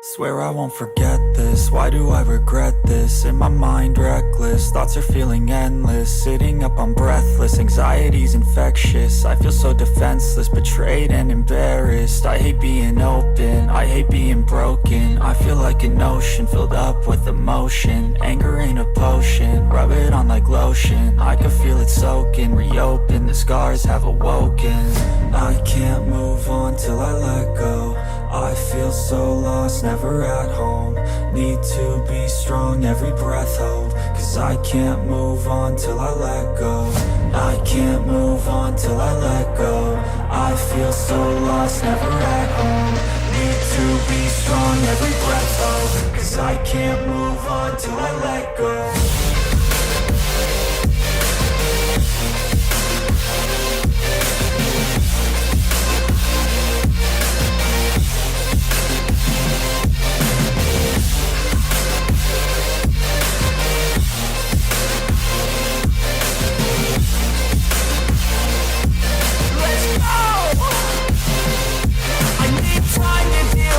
Swear I won't forget this, why do I regret this? In my mind reckless, thoughts are feeling endless. Sitting up I'm breathless, anxiety's infectious. I feel so defenseless, betrayed and embarrassed. I hate being open, I hate being broken. I feel like an ocean filled up with emotion. Anger ain't a potion, rub it on like lotion. I can feel it soaking, reopen, the scars have awoken. I can't move on till I let go. I feel so lost, never at home. Need to be strong, every breath hold. Cause I can't move on till I let go. I can't move on till I let go. I feel so lost, never at home. Need to be strong, every breath hold. Cause I can't move on till I let go.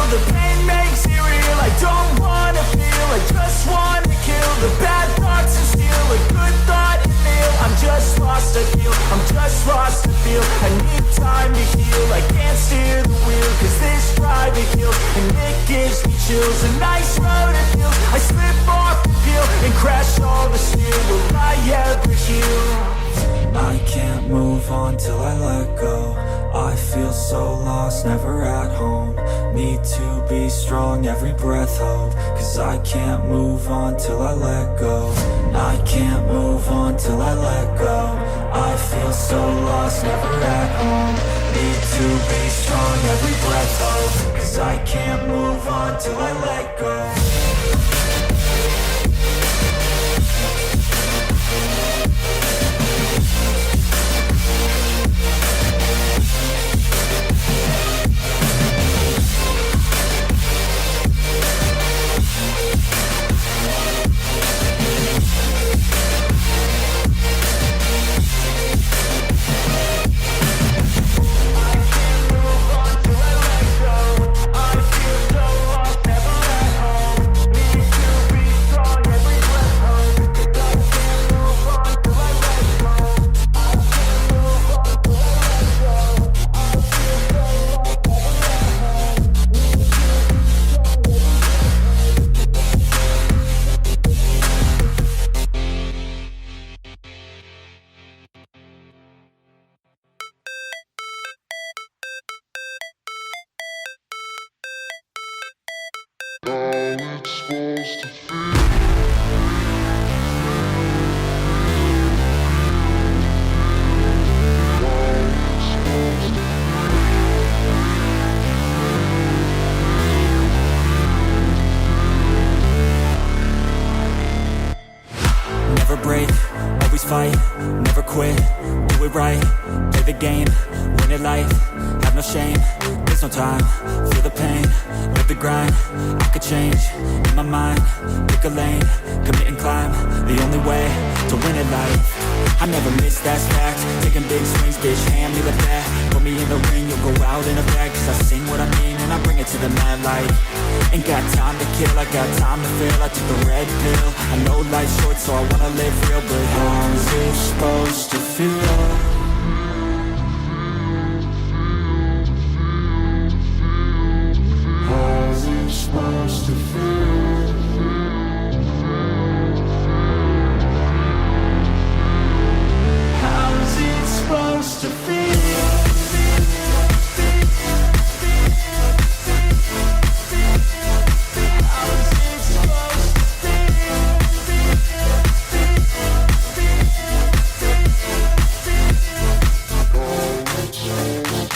The pain makes it real, I don't wanna feel, I just wanna kill the bad thoughts and steal a good thought and feel. I'm just lost, I feel, I'm just lost to feel. I need time to heal, I can't steer the wheel. Cause this ride we feel, and it gives me chills. A nice road it feels, I slip off the peel and crash all the steel. Will I ever heal? I can't move on till I let go. I feel so lost, never at home. Need to be strong, every breath hold. Cause I can't move on till I let go. I can't move on till I let go. I feel so lost, never at home. Need to be strong, every breath hold. Cause I can't move on till I let go. Never break, always fight, never quit, do it right, play the game, win it life, have no shame, there's no time, feel the pain, live the grind, I could change, in my mind, pick a lane, commit and climb, the only way to win it life. I never miss, that's fact, taking big swings, bitch, hand me the bat, put me in the ring, you'll go out in a bag, cause I sing what I mean and I bring it to the mad light. Ain't got time to kill, I got time to feel, I took the red pill, I know life's short so I wanna live real, but how's it supposed to feel? How's it supposed to feel? How's it supposed to feel?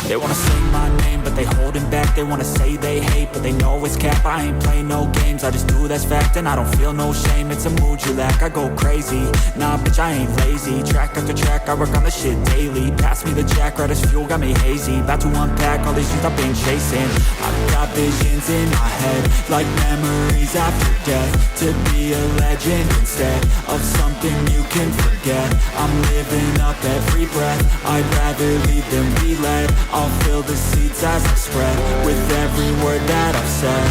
They wanna sing my name, but they holding back. They wanna say they hate, but they know it's cap. I ain't play no games, I just do that's fact. And I don't feel no shame, it's a mood you lack. I go crazy, nah bitch I ain't lazy. Track after track, I work on the shit daily. Pass me the jack, right as fuel, got me hazy. About to unpack all these things I've been chasing. I've got visions in my head, like memories after death. To be a legend instead of something you can forget. I'm living up every breath, I'd rather lead than be led. I'll fill the seats as I spread with every word that I've said.